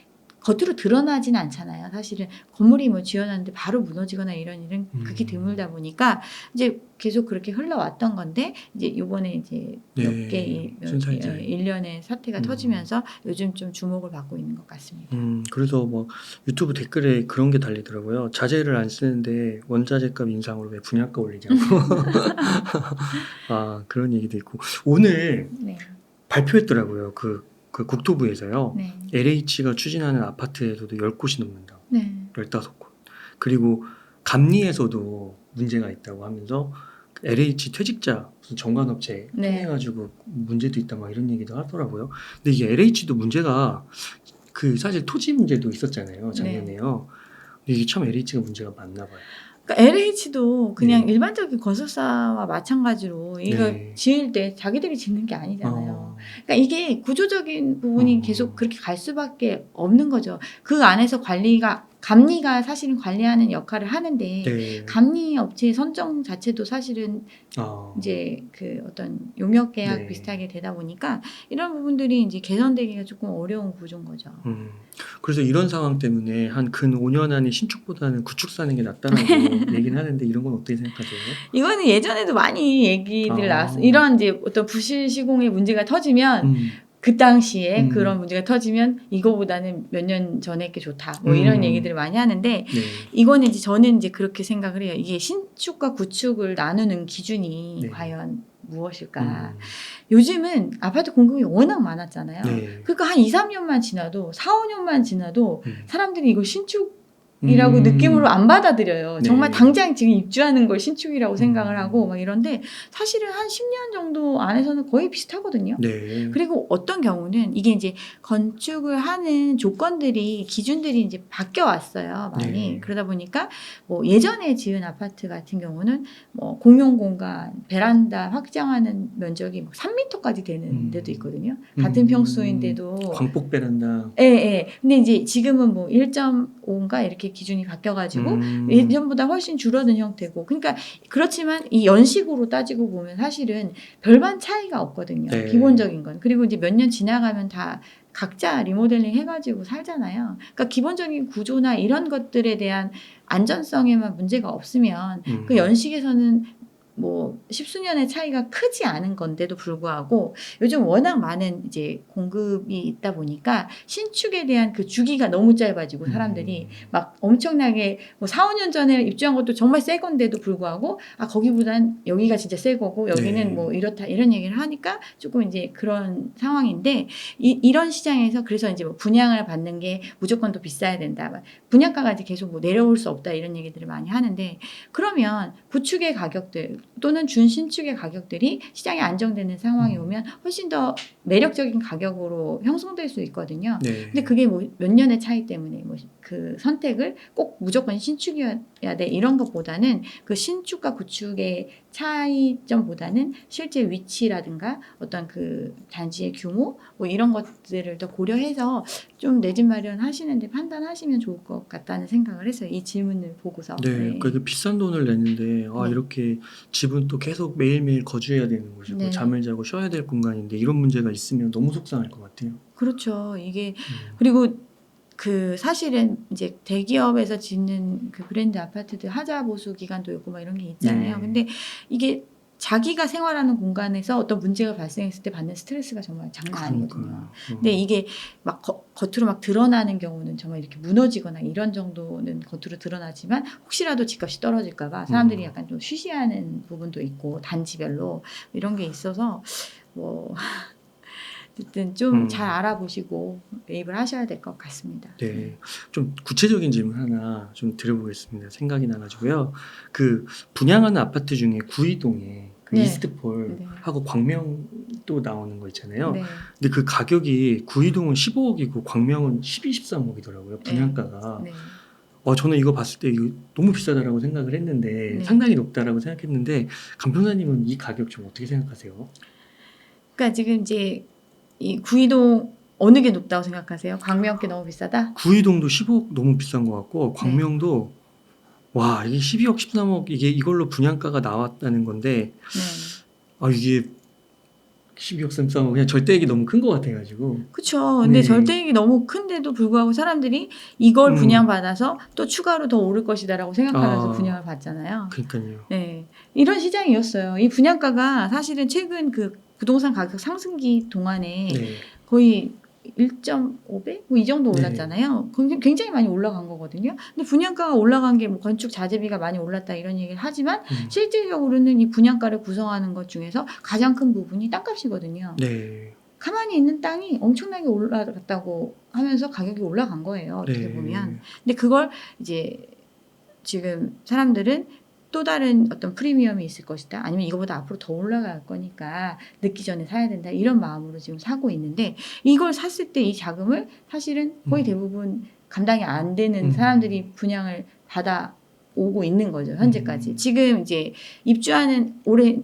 겉으로 드러나진 않잖아요. 사실은 건물이 뭐 지어놨는데 바로 무너지거나 이런 일은 극히 드물다 보니까 이제 계속 그렇게 흘러왔던 건데 이제 이번에 이제 몇 개 일련의 사태가 터지면서 요즘 좀 주목을 받고 있는 것 같습니다. 그래서 뭐 유튜브 댓글에 그런 게 달리더라고요. 자재를 안 쓰는데 원자재값 인상으로 왜 분양가 올리냐고. 아, 그런 얘기도 있고 오늘 네. 발표했더라고요. 그 국토부에서요. 네. LH가 추진하는 아파트에서도 10곳이 넘는다. 네. 15곳. 그리고 감리에서도 문제가 있다고 하면서 LH 퇴직자 무슨 정관업체 네. 통해가지고 문제도 있다 막 이런 얘기도 하더라고요. 근데 이게 LH도 문제가 그 사실 토지 문제도 있었잖아요. 작년에요. 근데 이게 참 LH가 문제가 많나 봐요. 그러니까 LH도 그냥 일반적인 건설사와 마찬가지로 이거 지을 때 자기들이 짓는 게 아니잖아요. 그러니까 이게 구조적인 부분이 계속 그렇게 갈 수밖에 없는 거죠. 그 안에서 감리가 사실은 관리하는 역할을 하는데 감리 업체의 선정 자체도 사실은 이제 그 어떤 용역 계약 비슷하게 되다 보니까 이런 부분들이 이제 개선되기가 조금 어려운 구조인 거죠. 그래서 이런 상황 때문에 한 근 5년 안에 신축보다는 구축 사는 게 낫다라고 얘기는 하는데 이런 건 어떻게 생각하세요? 이거는 예전에도 많이 얘기들 나왔어요. 이런 이제 어떤 부실 시공의 문제가 터지면 그 당시에 그런 문제가 터지면 이거보다는 몇 년 전에 게 좋다. 뭐 이런 얘기들을 많이 하는데 이거는 이제 저는 이제 그렇게 생각을 해요. 이게 신축과 구축을 나누는 기준이 과연 무엇일까? 요즘은 아파트 공급이 워낙 많았잖아요. 그러니까 한 2, 3년만 지나도 4, 5년만 지나도 사람들이 이걸 신축이라고 느낌으로 안 받아들여요. 정말 당장 지금 입주하는 걸 신축이라고 생각을 하고 막 이런데 사실은 한 10년 정도 안에서는 거의 비슷하거든요. 그리고 어떤 경우는 이게 이제 건축을 하는 조건들이 기준들이 이제 바뀌어 왔어요. 많이. 그러다 보니까 뭐 예전에 지은 아파트 같은 경우는 뭐 공용 공간, 베란다 확장하는 면적이 막 3m까지 되는 데도 있거든요. 같은 평수인데도 광폭 베란다. 예. 근데 이제 지금은 뭐 1.5인가 이렇게 기준이 바뀌어가지고 예전보다 훨씬 줄어든 형태고, 그러니까 그렇지만 이 연식으로 따지고 보면 사실은 별반 차이가 없거든요. 기본적인 건. 그리고 이제 몇 년 지나가면 다 각자 리모델링 해가지고 살잖아요. 그러니까 기본적인 구조나 이런 것들에 대한 안전성에만 문제가 없으면 그 연식에서는 뭐 십수년의 차이가 크지 않은 건데도 불구하고 요즘 워낙 많은 이제 공급이 있다 보니까 신축에 대한 그 주기가 너무 짧아지고 사람들이 막 엄청나게 뭐 4, 5년 전에 입주한 것도 정말 새 건데도 불구하고 거기보단 여기가 진짜 새 거고 여기는 뭐 이렇다 이런 얘기를 하니까 조금 이제 그런 상황인데 이런 시장에서 그래서 이제 뭐 분양을 받는 게 무조건 더 비싸야 된다. 분양가가 이제 계속 뭐 내려올 수 없다 이런 얘기들을 많이 하는데 그러면 구축의 가격들 또는 준신축의 가격들이 시장에 안정되는 상황이 오면 훨씬 더 매력적인 가격으로 형성될 수 있거든요. 근데 그게 뭐 몇 년의 차이 때문에 뭐 그 선택을 꼭 무조건 신축이어야 돼 이런 것보다는 그 신축과 구축의 차이점보다는 실제 위치라든가 어떤 그 단지의 규모 뭐 이런 것들을 더 고려해서 좀 내 집 마련하시는데 판단하시면 좋을 것 같다는 생각을 했어요. 이 질문을 보고서. 네, 그러니까 비싼 돈을 내는데 네. 이렇게 집은 또 계속 매일매일 거주해야 되는 곳이고 네. 잠을 자고 쉬어야 될 공간인데 이런 문제가 있으면 너무 속상할 것 같아요. 그렇죠. 이게 음. 그리고 그 사실은 이제 대기업에서 짓는 그 브랜드 아파트들 하자 보수 기간도 있고 막 이런 게 있잖아요. 네. 근데 이게 자기가 생활하는 공간에서 어떤 문제가 발생했을 때 받는 스트레스가 정말 장난 아니거든요. 그러니까요. 근데 이게 막 겉으로 막 드러나는 경우는 정말 이렇게 무너지거나 이런 정도는 겉으로 드러나지만 혹시라도 집값이 떨어질까봐 사람들이 약간 좀 쉬쉬하는 부분도 있고 단지별로 이런 게 있어서 뭐 어쨌든 좀 잘 알아보시고 매입을 하셔야 될 것 같습니다. 네, 좀 구체적인 질문 하나 좀 드려보겠습니다. 생각이 나가지고요. 그 분양하는 아파트 중에 구이동에 그 네. 이스트폴하고 광명도 나오는 거 있잖아요. 네. 근데 그 가격이 구이동은 15억이고 광명은 12, 13억이더라고요. 분양가가. 네. 저는 이거 봤을 때 이거 너무 비싸다라고 생각을 했는데 네. 상당히 높다라고 생각했는데 감독사님은 이 가격 좀 어떻게 생각하세요? 그러니까 지금 이제 이 구이동 어느 게 높다고 생각하세요? 광명께 너무 비싸다? 구이동도 15억 너무 비싼 것 같고 광명도 와 이게 12억 13억 이게 이걸로 분양가가 나왔다는 건데 네. 이게 12억 13억 그냥 절대액이 너무 큰 것 같아가지고 그렇죠. 근데 네. 절대액이 너무 큰데도 불구하고 사람들이 이걸 분양받아서 또 추가로 더 오를 것이다라고 생각하면서 분양을 받잖아요. 그러니까요. 네. 이런 시장이었어요. 이 분양가가 사실은 최근 그 부동산 가격 상승기 동안에 네. 거의 1.5배? 뭐 이 정도 네. 올랐잖아요. 굉장히 많이 올라간 거거든요. 근데 분양가가 올라간 게 뭐 건축 자재비가 많이 올랐다 이런 얘기를 하지만 실질적으로는 이 분양가를 구성하는 것 중에서 가장 큰 부분이 땅값이거든요. 네. 가만히 있는 땅이 엄청나게 올라갔다고 하면서 가격이 올라간 거예요. 어떻게 보면. 근데 그걸 이제 지금 사람들은 또 다른 어떤 프리미엄이 있을 것이다. 아니면 이거보다 앞으로 더 올라갈 거니까 늦기 전에 사야 된다. 이런 마음으로 지금 사고 있는데 이걸 샀을 때 이 자금을 사실은 거의 대부분 감당이 안 되는 사람들이 분양을 받아 오고 있는 거죠. 현재까지. 지금 이제 입주하는 올해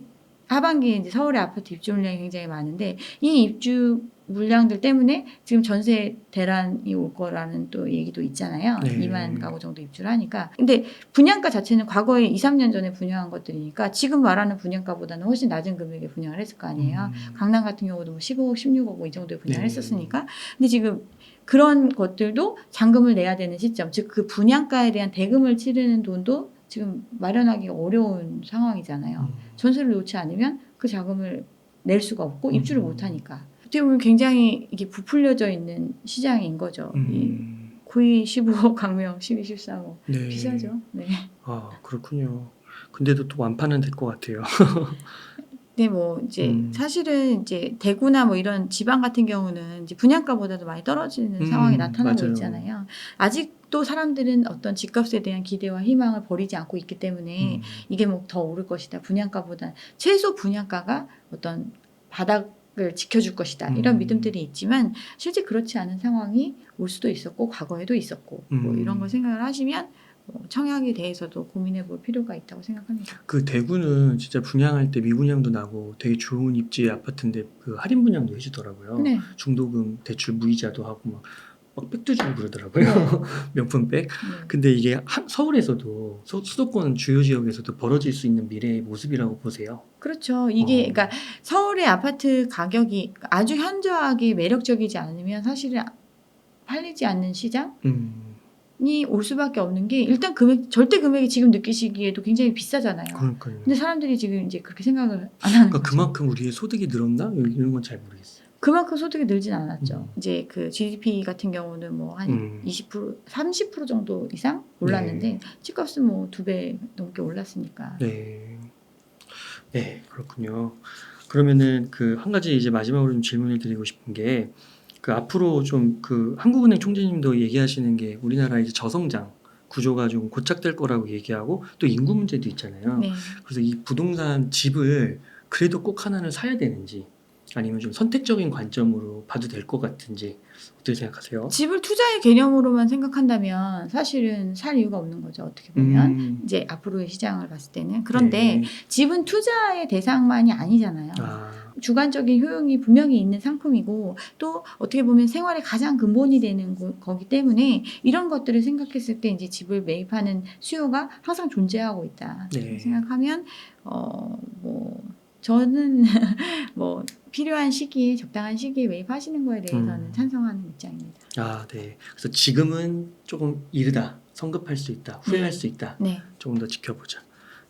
하반기에 이제 서울의 아파트 입주 물량이 굉장히 많은데 이 입주 물량들 때문에 지금 전세 대란이 올 거라는 또 얘기도 있잖아요. 네. 2만 가구 정도 입주를 하니까. 근데 분양가 자체는 과거에 2, 3년 전에 분양한 것들이니까 지금 말하는 분양가보다는 훨씬 낮은 금액에 분양을 했을 거 아니에요. 강남 같은 경우도 뭐 15억, 16억 뭐 이 정도에 분양을 했었으니까. 근데 지금 그런 것들도 잔금을 내야 되는 시점, 즉 그 분양가에 대한 대금을 치르는 돈도 지금 마련하기가 어려운 상황이잖아요. 전세를 놓지 않으면 그 자금을 낼 수가 없고 입주를 못 하니까. 어떻게 보면 굉장히 이게 부풀려져 있는 시장인 거죠. 이 구이 15억, 강명 12, 13억. 네. 비싸죠. 네. 그렇군요. 근데도 또 완판은 될 것 같아요. 네, 뭐 이제 사실은 이제 대구나 뭐 이런 지방 같은 경우는 이제 분양가보다도 많이 떨어지는 상황이 나타나고 맞아요. 있잖아요. 아직도 사람들은 어떤 집값에 대한 기대와 희망을 버리지 않고 있기 때문에 이게 뭐 더 오를 것이다. 분양가보다 최소 분양가가 어떤 바닥을 지켜줄 것이다. 이런 믿음들이 있지만 실제 그렇지 않은 상황이 올 수도 있었고 과거에도 있었고 뭐 이런 걸 생각을 하시면 청약에 대해서도 고민해 볼 필요가 있다고 생각합니다. 그 대구는 진짜 분양할 때 미분양도 나고 되게 좋은 입지의 아파트인데 그 할인 분양도 해주더라고요. 네. 중도금 대출 무이자도 하고 막 백도 주고 그러더라고요. 네. 명품백. 네. 근데 이게 서울에서도 수도권 주요 지역에서도 벌어질 수 있는 미래의 모습이라고 보세요. 그렇죠. 이게 그러니까 서울의 아파트 가격이 아주 현저하게 매력적이지 않으면 사실은 팔리지 않는 시장이 올 수밖에 없는 게 일단 절대 금액이 지금 느끼시기에도 굉장히 비싸잖아요. 그러니까요. 근데 사람들이 지금 이제 그렇게 생각을 안 하는 거죠. 그만큼 우리의 소득이 늘었나? 이런 건 잘 모르겠어요. 그만큼 소득이 늘진 않았죠. 이제 그 GDP 같은 경우는 뭐 한 20%, 30% 정도 이상 올랐는데 집값은 뭐 2배 넘게 올랐으니까. 네. 네, 그렇군요. 그러면은 그 한 가지 이제 마지막으로 좀 질문을 드리고 싶은 게 그 앞으로 좀 그 한국은행 총재님도 얘기하시는 게 우리나라 이제 저성장 구조가 좀 고착될 거라고 얘기하고 또 인구 문제도 있잖아요. 네. 그래서 이 부동산 집을 그래도 꼭 하나는 사야 되는지 아니면 좀 선택적인 관점으로 봐도 될 것 같은지 어떻게 생각하세요? 집을 투자의 개념으로만 생각한다면 사실은 살 이유가 없는 거죠. 어떻게 보면 이제 앞으로의 시장을 봤을 때는. 그런데 네. 집은 투자의 대상만이 아니잖아요. 아, 주관적인 효용이 분명히 있는 상품이고 또 어떻게 보면 생활의 가장 근본이 되는 거기 때문에 이런 것들을 생각했을 때 이제 집을 매입하는 수요가 항상 존재하고 있다 네. 생각하면 뭐 저는 뭐 필요한 시기에 적당한 시기에 매입하시는 거에 대해서는 찬성하는 입장입니다. 아, 네. 그래서 지금은 조금 이르다, 성급할 수 있다, 후회할 네. 수 있다. 네. 조금 더 지켜보자.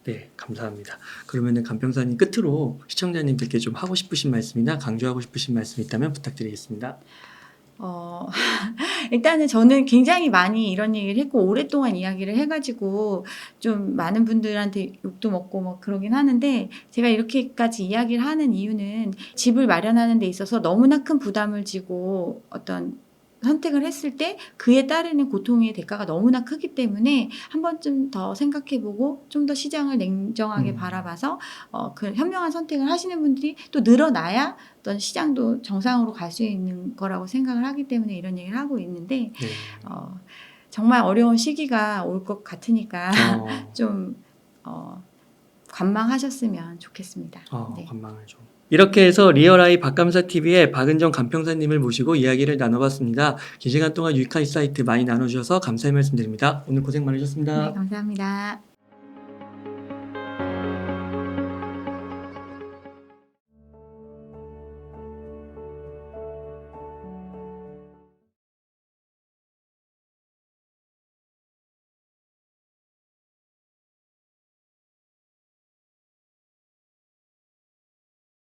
네, 감사합니다. 그러면은 간평사님 끝으로 시청자님들께 좀 하고 싶으신 말씀이나 강조하고 싶으신 말씀 있다면 부탁드리겠습니다. 일단은 저는 굉장히 많이 이런 얘기를 했고 오랫동안 이야기를 해가지고 좀 많은 분들한테 욕도 먹고 뭐 그러긴 하는데 제가 이렇게까지 이야기를 하는 이유는 집을 마련하는 데 있어서 너무나 큰 부담을 지고 어떤 선택을 했을 때 그에 따르는 고통의 대가가 너무나 크기 때문에 한 번쯤 더 생각해보고 좀 더 시장을 냉정하게 바라봐서 그 현명한 선택을 하시는 분들이 또 늘어나야 어떤 시장도 정상으로 갈 수 있는 거라고 생각을 하기 때문에 이런 얘기를 하고 있는데 네. 정말 어려운 시기가 올 것 같으니까 좀 관망하셨으면 좋겠습니다. 네. 관망을 좀. 이렇게 해서 리얼아이 박감사TV의 박은정 간평사님을 모시고 이야기를 나눠봤습니다. 긴 시간 동안 유익한 인사이트 많이 나눠주셔서 감사의 말씀드립니다. 오늘 고생 많으셨습니다. 네, 감사합니다.